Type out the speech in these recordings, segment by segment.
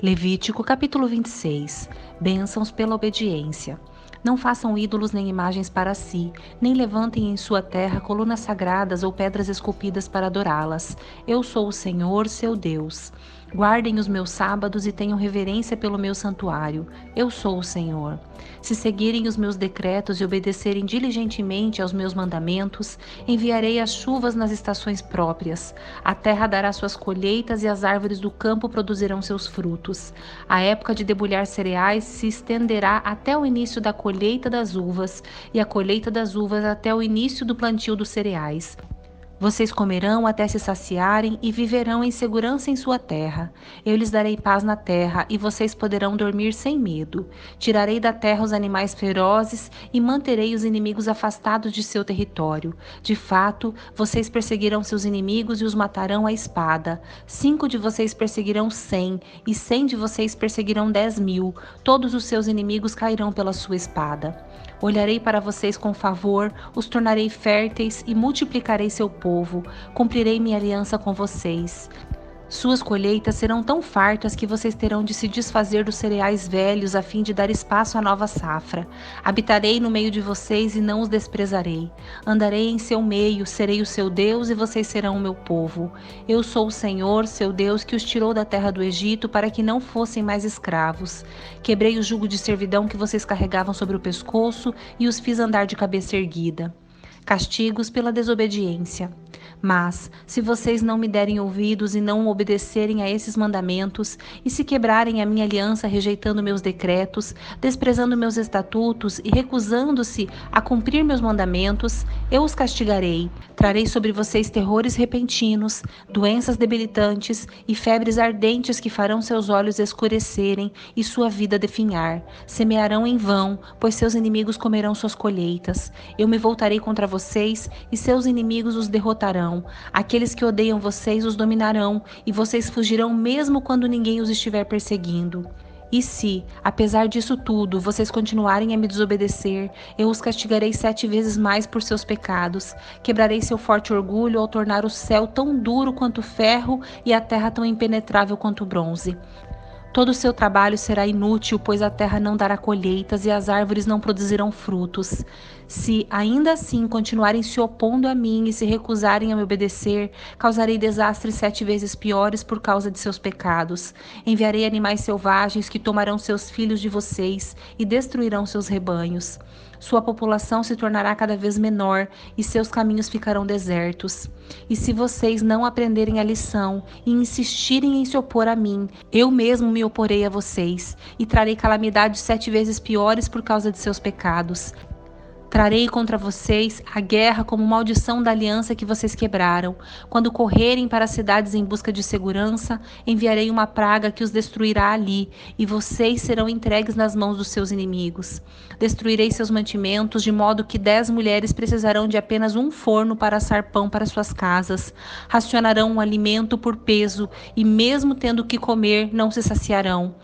Levítico capítulo 26. Bênçãos pela obediência. Não façam ídolos nem imagens para si, nem levantem em sua terra colunas sagradas ou pedras esculpidas para adorá-las. Eu sou o Senhor, seu Deus. Guardem os meus sábados e tenham reverência pelo meu santuário. Eu sou o Senhor. Se seguirem os meus decretos e obedecerem diligentemente aos meus mandamentos, enviarei as chuvas nas estações próprias. A terra dará suas colheitas e as árvores do campo produzirão seus frutos. A época de debulhar cereais se estenderá até o início da colheita das uvas, e a colheita das uvas até o início do plantio dos cereais. Vocês comerão até se saciarem e viverão em segurança em sua terra. Eu lhes darei paz na terra e vocês poderão dormir sem medo. Tirarei da terra os animais ferozes e manterei os inimigos afastados de seu território. De fato, vocês perseguirão seus inimigos e os matarão à espada. 5 de vocês perseguirão 100 e 100 de vocês perseguirão 10.000. Todos os seus inimigos cairão pela sua espada. Olharei para vocês com favor, os tornarei férteis e multiplicarei seu povo. Cumprirei minha aliança com vocês. Suas colheitas serão tão fartas que vocês terão de se desfazer dos cereais velhos a fim de dar espaço à nova safra. Habitarei no meio de vocês e não os desprezarei. Andarei em seu meio, serei o seu Deus e vocês serão o meu povo. Eu sou o Senhor, seu Deus, que os tirou da terra do Egito para que não fossem mais escravos. Quebrei o jugo de servidão que vocês carregavam sobre o pescoço e os fiz andar de cabeça erguida. Castigos pela desobediência. Mas, se vocês não me derem ouvidos e não obedecerem a esses mandamentos, e se quebrarem a minha aliança rejeitando meus decretos, desprezando meus estatutos e recusando-se a cumprir meus mandamentos, eu os castigarei. Trarei sobre vocês terrores repentinos, doenças debilitantes e febres ardentes que farão seus olhos escurecerem e sua vida definhar. Semearão em vão, pois seus inimigos comerão suas colheitas. Eu me voltarei contra vocês e seus inimigos os derrotarão. Aqueles que odeiam vocês os dominarão e vocês fugirão mesmo quando ninguém os estiver perseguindo. E se, apesar disso tudo, vocês continuarem a me desobedecer, eu os castigarei 7 vezes mais por seus pecados. Quebrarei seu forte orgulho ao tornar o céu tão duro quanto ferro e a terra tão impenetrável quanto bronze. Todo o seu trabalho será inútil, pois a terra não dará colheitas e as árvores não produzirão frutos. Se, ainda assim, continuarem se opondo a mim e se recusarem a me obedecer, causarei desastres 7 vezes piores por causa de seus pecados. Enviarei animais selvagens que tomarão seus filhos de vocês e destruirão seus rebanhos. Sua população se tornará cada vez menor e seus caminhos ficarão desertos. E se vocês não aprenderem a lição e insistirem em se opor a mim, eu mesmo me oporei a vocês e trarei calamidades 7 vezes piores por causa de seus pecados. Trarei contra vocês a guerra como maldição da aliança que vocês quebraram. Quando correrem para as cidades em busca de segurança, enviarei uma praga que os destruirá ali, e vocês serão entregues nas mãos dos seus inimigos. Destruirei seus mantimentos, de modo que 10 mulheres precisarão de apenas um forno para assar pão para suas casas. Racionarão um alimento por peso, e mesmo tendo o que comer, não se saciarão.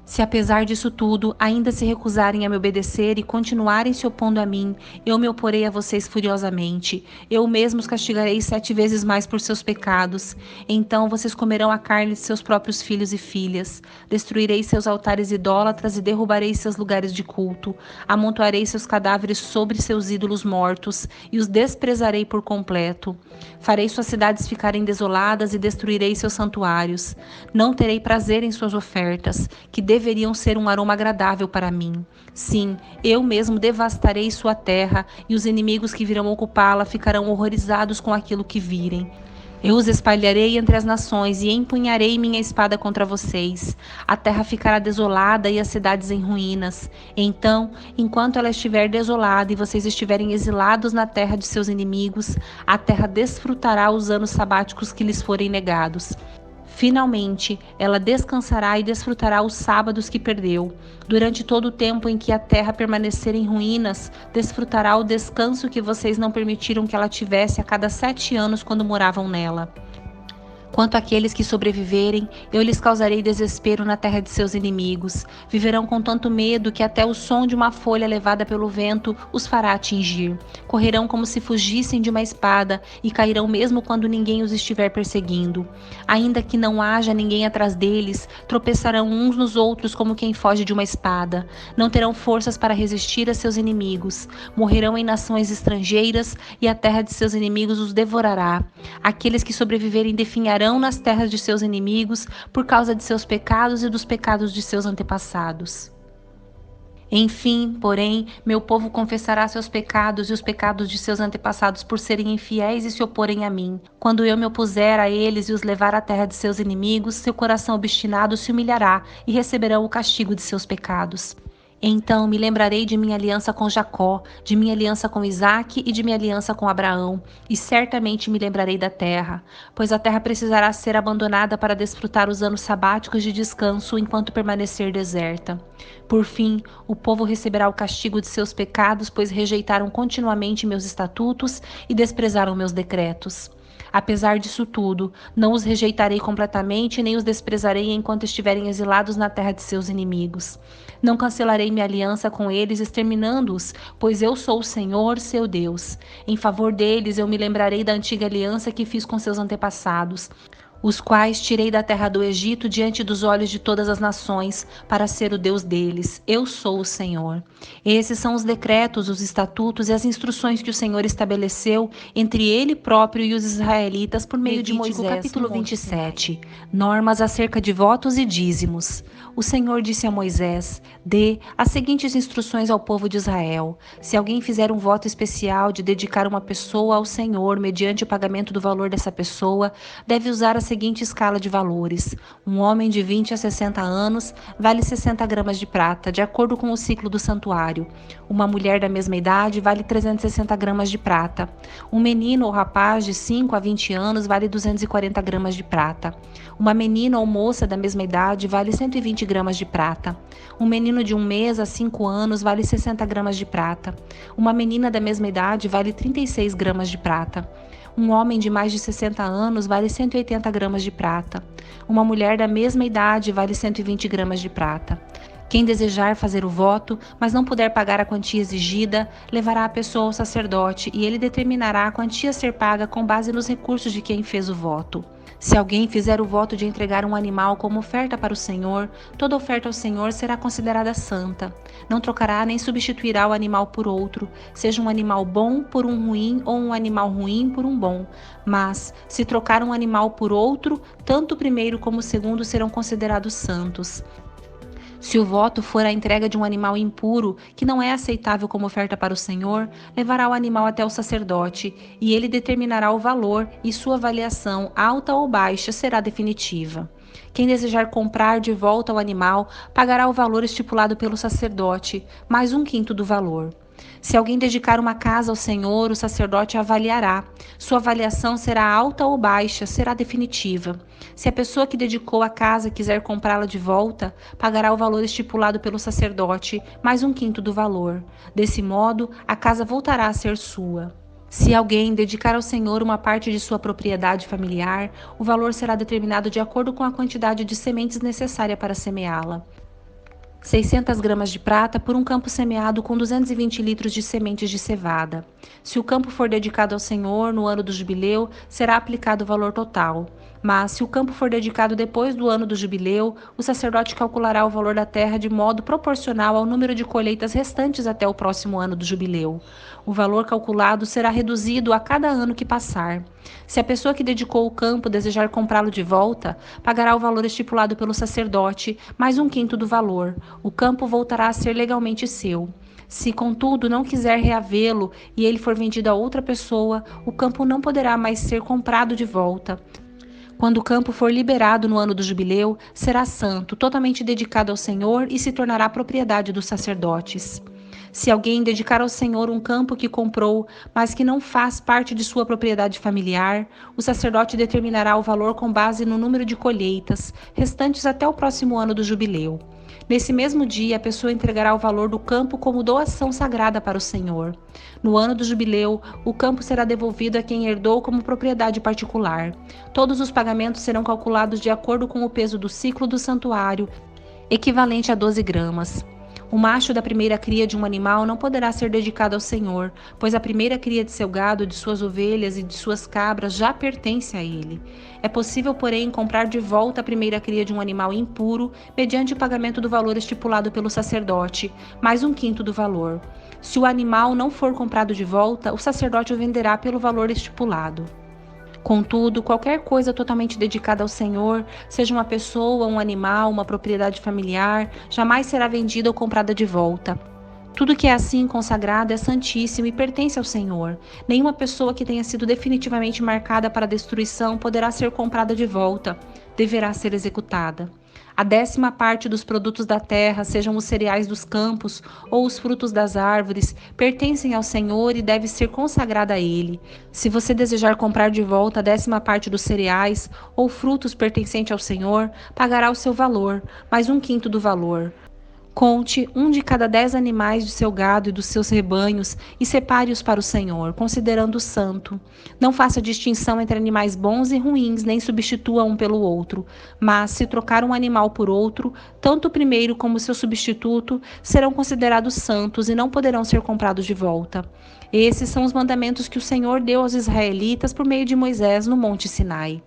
Se apesar disso tudo, ainda se recusarem a me obedecer e continuarem se opondo a mim, eu me oporei a vocês furiosamente. Eu mesmo os castigarei 7 vezes mais por seus pecados. Então vocês comerão a carne de seus próprios filhos e filhas. Destruirei seus altares idólatras e derrubarei seus lugares de culto. Amontoarei seus cadáveres sobre seus ídolos mortos e os desprezarei por completo. Farei suas cidades ficarem desoladas e destruirei seus santuários. Não terei prazer em suas ofertas, que deveriam ser um aroma agradável para mim. Sim, eu mesmo devastarei sua terra, e os inimigos que virão ocupá-la ficarão horrorizados com aquilo que virem. Eu os espalharei entre as nações e empunharei minha espada contra vocês. A terra ficará desolada e as cidades em ruínas. Então, enquanto ela estiver desolada e vocês estiverem exilados na terra de seus inimigos, a terra desfrutará os anos sabáticos que lhes forem negados. Finalmente, ela descansará e desfrutará os sábados que perdeu. Durante todo o tempo em que a terra permanecer em ruínas, desfrutará o descanso que vocês não permitiram que ela tivesse a cada 7 anos quando moravam nela. Quanto àqueles que sobreviverem, eu lhes causarei desespero na terra de seus inimigos. Viverão com tanto medo que até o som de uma folha levada pelo vento os fará atingir. Correrão como se fugissem de uma espada e cairão mesmo quando ninguém os estiver perseguindo. Ainda que não haja ninguém atrás deles, tropeçarão uns nos outros como quem foge de uma espada. Não terão forças para resistir a seus inimigos. Morrerão em nações estrangeiras e a terra de seus inimigos os devorará. Aqueles que sobreviverem definharão nas terras de seus inimigos por causa de seus pecados e dos pecados de seus antepassados. Enfim, porém, meu povo confessará seus pecados e os pecados de seus antepassados por serem infiéis e se oporem a mim. Quando eu me opuser a eles e os levar à terra de seus inimigos, seu coração obstinado se humilhará e receberão o castigo de seus pecados. Então me lembrarei de minha aliança com Jacó, de minha aliança com Isaque e de minha aliança com Abraão, e certamente me lembrarei da terra, pois a terra precisará ser abandonada para desfrutar os anos sabáticos de descanso enquanto permanecer deserta. Por fim, o povo receberá o castigo de seus pecados, pois rejeitaram continuamente meus estatutos e desprezaram meus decretos. Apesar disso tudo, não os rejeitarei completamente, nem os desprezarei enquanto estiverem exilados na terra de seus inimigos. Não cancelarei minha aliança com eles, exterminando-os, pois eu sou o Senhor, seu Deus. Em favor deles, eu me lembrarei da antiga aliança que fiz com seus antepassados, os quais tirei da terra do Egito diante dos olhos de todas as nações, para ser o Deus deles. Eu sou o Senhor. Esses são os decretos, os estatutos e as instruções que o Senhor estabeleceu entre ele próprio e os israelitas por meio de Moisés. Capítulo 27. Normas acerca de votos e dízimos. O Senhor disse a Moisés: dê as seguintes instruções ao povo de Israel. Se alguém fizer um voto especial de dedicar uma pessoa ao Senhor mediante o pagamento do valor dessa pessoa, deve usar a seguinte escala de valores. Um homem de 20 a 60 anos vale 60 gramas de prata, de acordo com o ciclo do santuário. Uma mulher da mesma idade vale 360 gramas de prata. Um menino ou rapaz de 5 a 20 anos vale 240 gramas de prata. Uma menina ou moça da mesma idade vale 120 gramas de prata. Um menino de 1 mês a 5 anos vale 60 gramas de prata. Uma menina da mesma idade vale 36 gramas de prata. Um homem de mais de 60 anos vale 180 gramas de prata. Uma mulher da mesma idade vale 120 gramas de prata. Quem desejar fazer o voto, mas não puder pagar a quantia exigida, levará a pessoa ao sacerdote e ele determinará a quantia a ser paga com base nos recursos de quem fez o voto. Se alguém fizer o voto de entregar um animal como oferta para o Senhor, toda oferta ao Senhor será considerada santa. Não trocará nem substituirá o animal por outro, seja um animal bom por um ruim ou um animal ruim por um bom. Mas, se trocar um animal por outro, tanto o primeiro como o segundo serão considerados santos. Se o voto for a entrega de um animal impuro, que não é aceitável como oferta para o Senhor, levará o animal até o sacerdote, e ele determinará o valor, e sua avaliação, alta ou baixa, será definitiva. Quem desejar comprar de volta o animal, pagará o valor estipulado pelo sacerdote, mais 1/5 do valor. Se alguém dedicar uma casa ao Senhor, o sacerdote a avaliará. Sua avaliação será alta ou baixa, será definitiva. Se a pessoa que dedicou a casa quiser comprá-la de volta, pagará o valor estipulado pelo sacerdote, mais 1/5 do valor. Desse modo, a casa voltará a ser sua. Se alguém dedicar ao Senhor uma parte de sua propriedade familiar, o valor será determinado de acordo com a quantidade de sementes necessária para semeá-la. 600 gramas de prata por um campo semeado com 220 litros de sementes de cevada. Se o campo for dedicado ao Senhor no ano do jubileu, será aplicado o valor total. Mas, se o campo for dedicado depois do ano do jubileu, o sacerdote calculará o valor da terra de modo proporcional ao número de colheitas restantes até o próximo ano do jubileu. O valor calculado será reduzido a cada ano que passar. Se a pessoa que dedicou o campo desejar comprá-lo de volta, pagará o valor estipulado pelo sacerdote, mais 1/5 do valor. O campo voltará a ser legalmente seu. Se, contudo, não quiser reavê-lo e ele for vendido a outra pessoa, o campo não poderá mais ser comprado de volta. Quando o campo for liberado no ano do jubileu, será santo, totalmente dedicado ao Senhor e se tornará propriedade dos sacerdotes. Se alguém dedicar ao Senhor um campo que comprou, mas que não faz parte de sua propriedade familiar, o sacerdote determinará o valor com base no número de colheitas, restantes até o próximo ano do jubileu. Nesse mesmo dia, a pessoa entregará o valor do campo como doação sagrada para o Senhor. No ano do jubileu, o campo será devolvido a quem herdou como propriedade particular. Todos os pagamentos serão calculados de acordo com o peso do ciclo do santuário, equivalente a 12 gramas. O macho da primeira cria de um animal não poderá ser dedicado ao Senhor, pois a primeira cria de seu gado, de suas ovelhas e de suas cabras já pertence a ele. É possível, porém, comprar de volta a primeira cria de um animal impuro, mediante o pagamento do valor estipulado pelo sacerdote, mais um quinto do valor. Se o animal não for comprado de volta, o sacerdote o venderá pelo valor estipulado. Contudo, qualquer coisa totalmente dedicada ao Senhor, seja uma pessoa, um animal, uma propriedade familiar, jamais será vendida ou comprada de volta. Tudo que é assim consagrado é santíssimo e pertence ao Senhor. Nenhuma pessoa que tenha sido definitivamente marcada para destruição poderá ser comprada de volta. Deverá ser executada. A 10ª parte dos produtos da terra, sejam os cereais dos campos ou os frutos das árvores, pertencem ao Senhor e deve ser consagrada a Ele. Se você desejar comprar de volta a 10ª parte dos cereais ou frutos pertencentes ao Senhor, pagará o seu valor, mais um quinto do valor. Conte um de cada 10 animais de seu gado e dos seus rebanhos e separe-os para o Senhor, considerando-o santo. Não faça distinção entre animais bons e ruins, nem substitua um pelo outro. Mas, se trocar um animal por outro, tanto o primeiro como o seu substituto serão considerados santos e não poderão ser comprados de volta. Esses são os mandamentos que o Senhor deu aos israelitas por meio de Moisés no Monte Sinai.